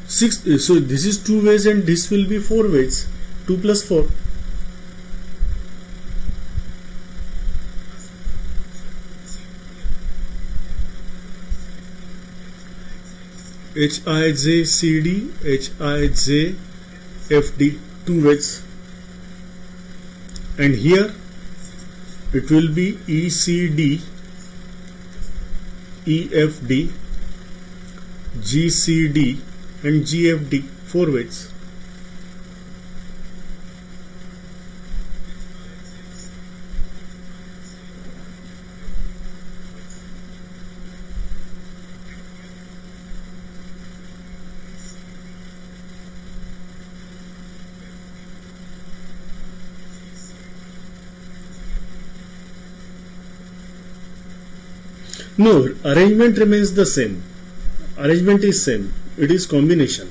So this is 2 ways and this will be 4 ways. 2 plus 4. HIJCD, HIJFD, 2 ways. And here it will be ECD, EFD, GCD and GFD, 4 ways. No, arrangement remains the same. Arrangement is same. It is combination.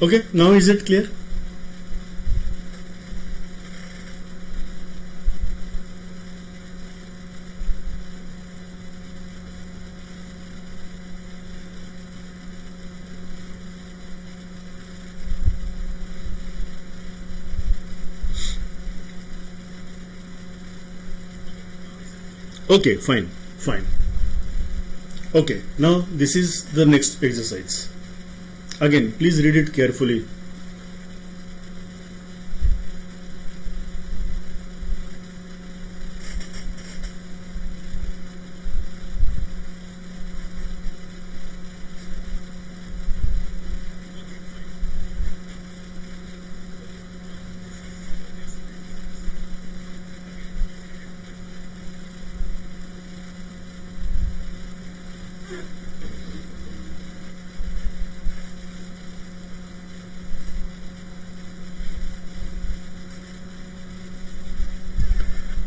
Okay, now is it clear? Okay, fine. Okay, now this is the next exercise. Again, please read it carefully.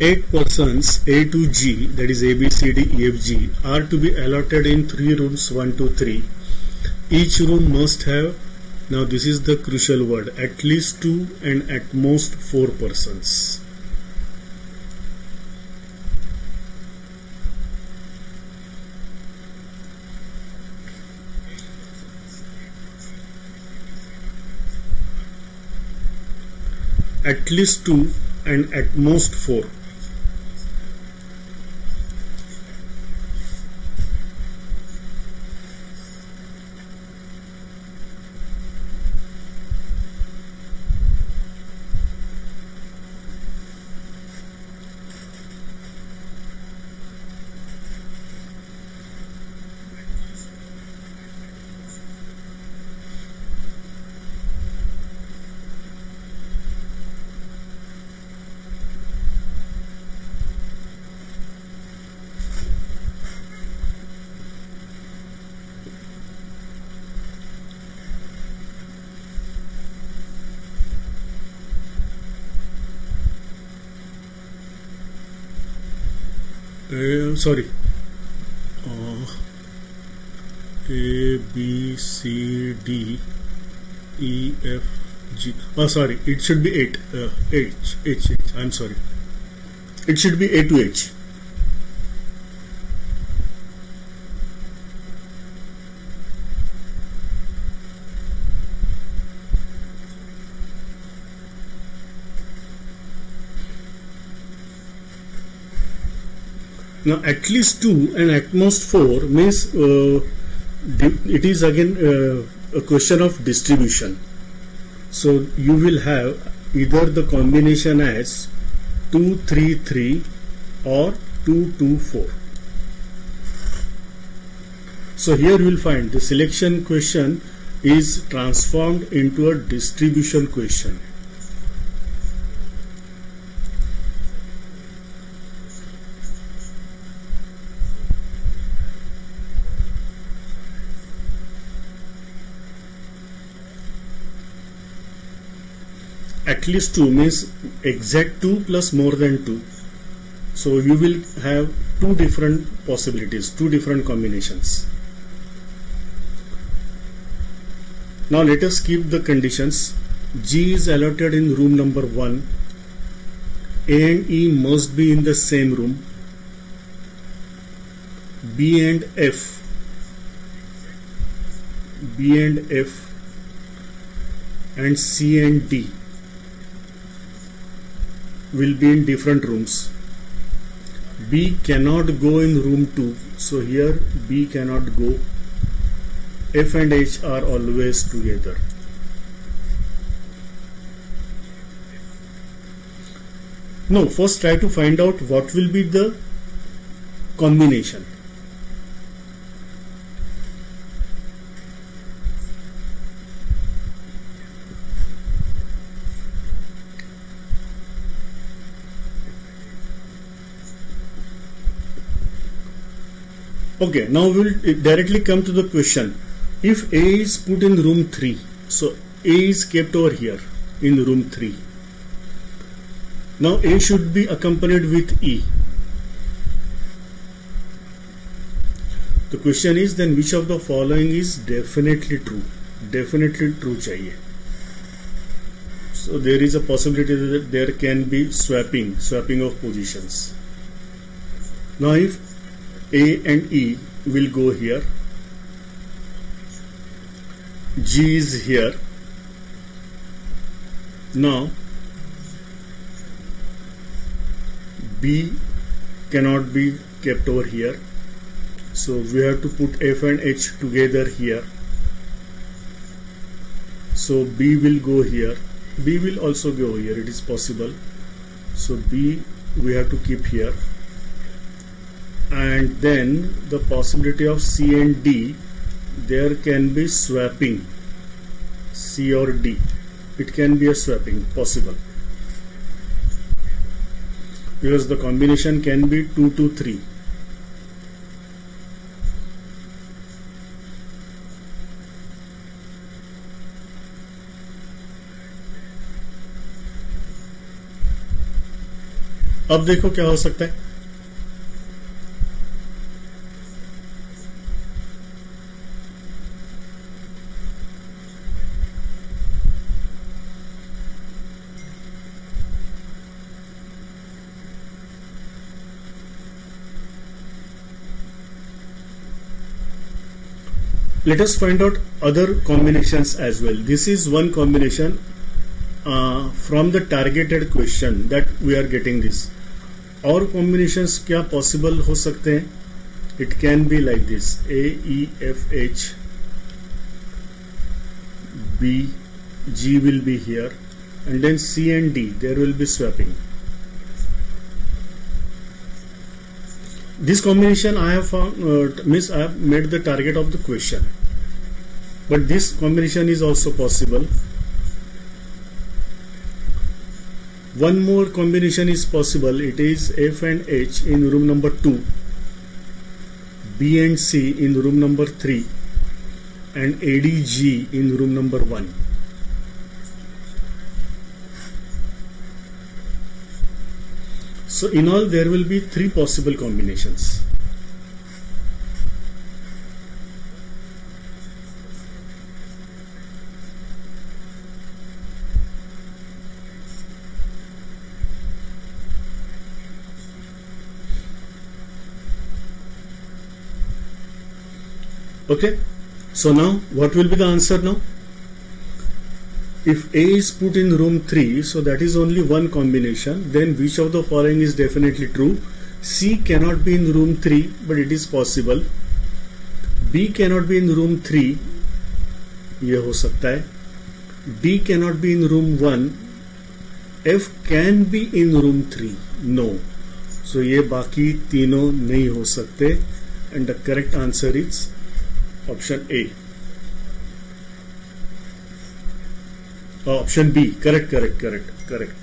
Eight persons A to G, that is A, B, C, D, E, F, G, are to be allotted in 3 rooms 1 to 3. Each room must have, now this is the crucial word, at least 2 and at most 4 persons. At least 2 and at most 4. Sorry, A, B, C, D, E, F, G. Oh, sorry, it should be 8. H. I'm sorry. It should be A to H. Now, at least 2 and at most 4 means it is again a question of distribution. So you will have either the combination as 2, 3, 3 or 2, 2, 4. So here you will find the selection question is transformed into a distribution question. At least 2 means exact 2 plus more than 2. So you will have 2 different possibilities, 2 different combinations. Now let us keep the conditions. G is allotted in room number 1. A and E must be in the same room. B and F and C and D will be in different rooms. B cannot go in room 2, so here B cannot go. F and H are always together. Now first try to find out what will be the combination. Okay, now we will directly come to the question. If A is put in room 3, so A is kept over here in room 3. Now A should be accompanied with E. The question is then which of the following is definitely true? Definitely true चाहिए. So there is a possibility that there can be swapping of positions. Now if A and E will go here, G is here. Now B cannot be kept over here, so we have to put F and H together here. So B will go here, B will also go here, it is possible. So B we have to keep here, and then the possibility of C and D, there can be swapping, C or D, it can be a swapping possible, because the combination can be 2 to 3. अब देखो क्या हो सकता है. Let us find out other combinations as well. This is one combination from the targeted question that we are getting this. और combinations क्या possible हो सकते हैं? It can be like this: A, E, F, H, B, G will be here, and then C and D, there will be swapping. This combination I have found, I have made the target of the question, but this combination is also possible. One more combination is possible. It is F and H in room number 2, B and C in room number 3, and ADG in room number 1. So in all there will be 3 possible combinations. Okay, so now what will be the answer now? If A is put in room 3, so that is only one combination, then which of the following is definitely true? C cannot be in room 3, but it is possible. B cannot be in room 3, ये हो सकता है. D cannot be in room 1. F can be in room 3, no. So ये बाकी तीनों नहीं हो सकते, and the correct answer is option A. Option B. Correct. Correct.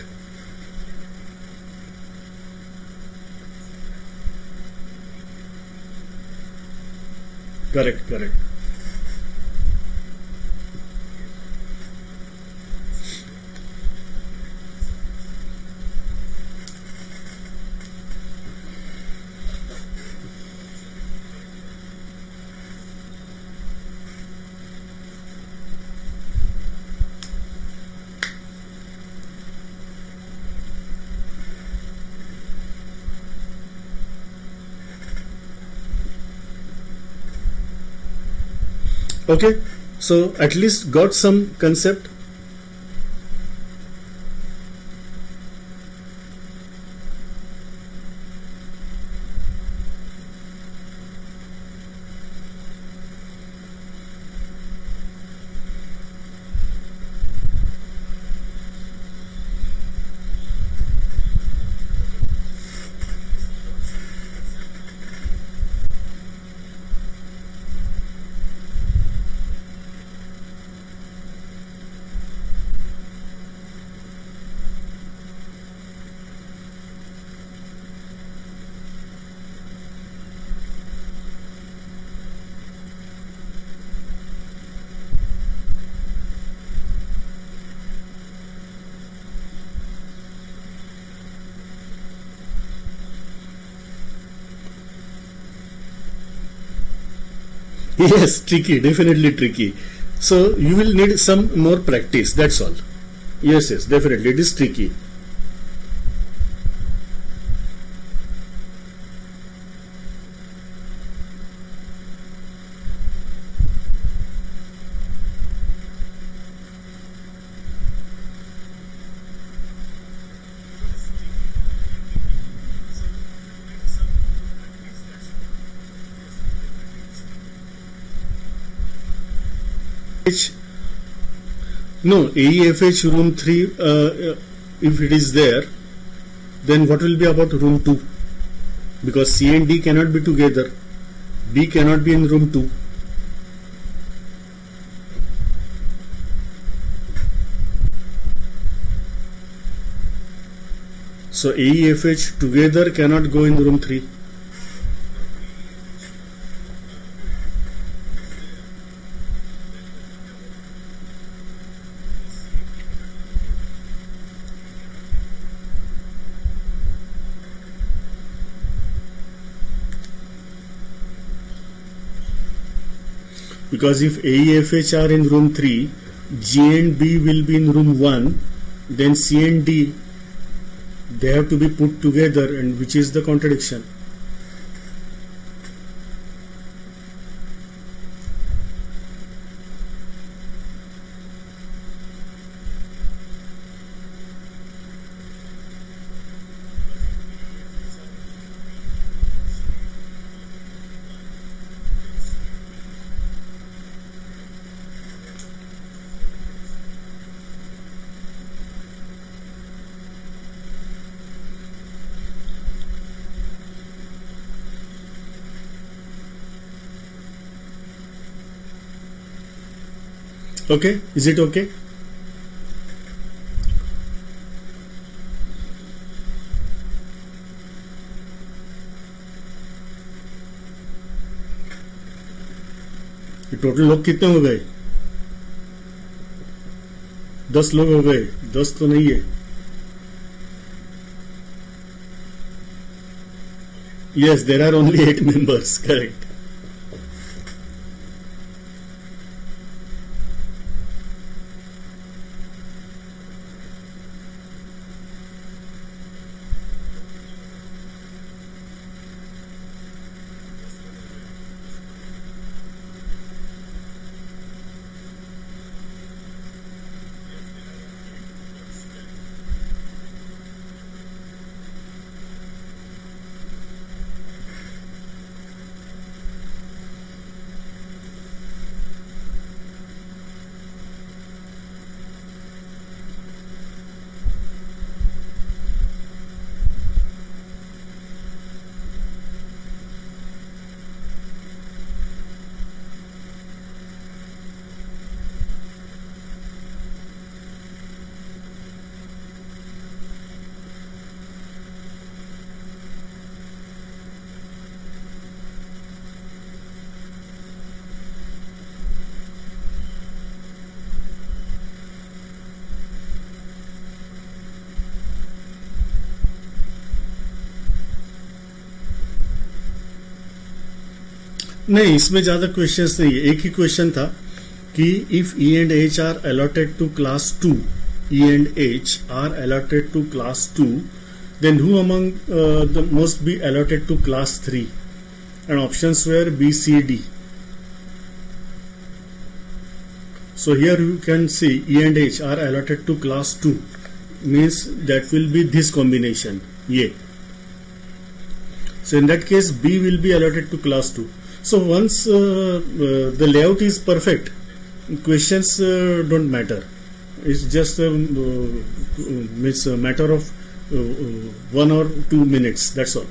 Okay, so at least got some concept. Yes, tricky, definitely tricky. So you will need some more practice, that's all. Yes, definitely, it is tricky. No, AEFH room 3, if it is there, then what will be about room 2? Because C and D cannot be together. B cannot be in room 2. So AEFH together cannot go in room 3. Because if AEFH are in room 3, G and B will be in room 1, then C and D, they have to be put together, and which is the contradiction. Okay, is it okay? ये total लोग कितने हो गए? 10 लोग हो गए, 10 तो नहीं है. Yes, there are only 8 members, correct. नहीं, इसमें ज्यादा क्वेश्चंस नहीं है. एक ही क्वेश्चन था कि if E and H are allotted to class 2, E and H are allotted to class 2, then who among the must be allotted to class 3? And options were B, C, D. So here you can see E and H are allotted to class 2, means that will be this combination A. So in that case B will be allotted to class 2. So once the layout is perfect, questions don't matter. It's just it's a matter of 1 or 2 minutes, that's all.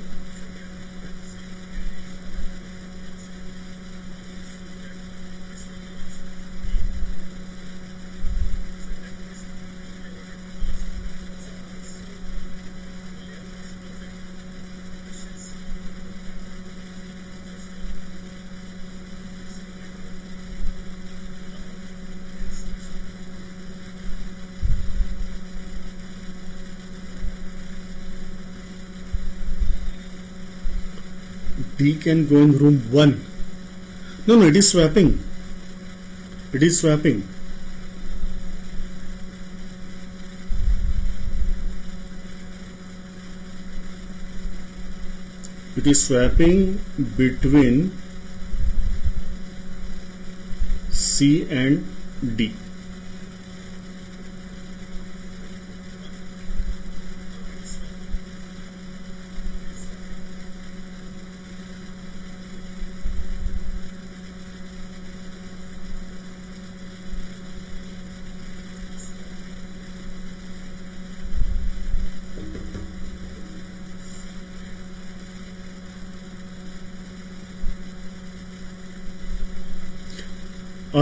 D can go in room 1. No, it is swapping. It is swapping. It is swapping between C and D.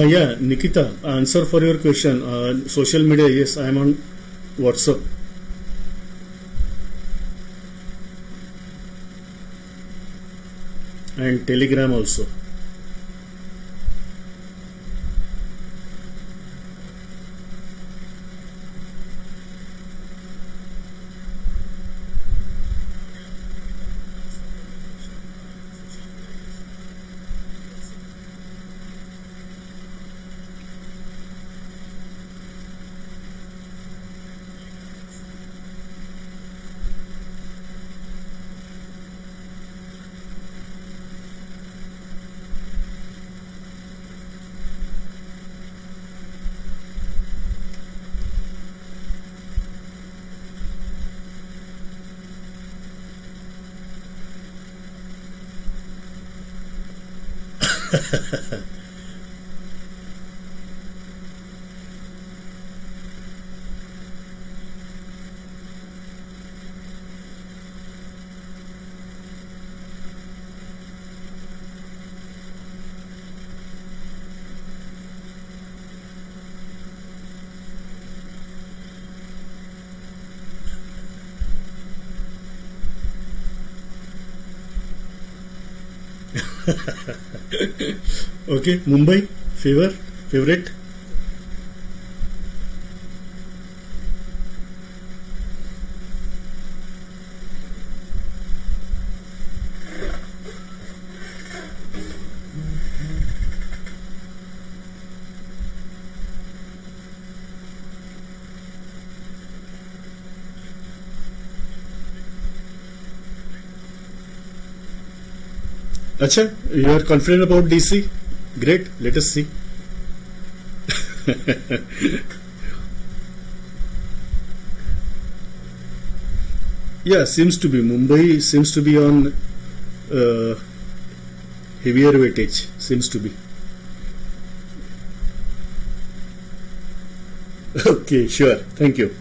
Yeah, Nikita, answer for your question. Social media, yes, I am on WhatsApp. And Telegram also. Okay, Mumbai, favorite? Acha, you are confident about DC? Great, let us see. Yeah, seems to be. Mumbai seems to be on uh, heavier weightage, seems to be. Okay, sure. Thank you.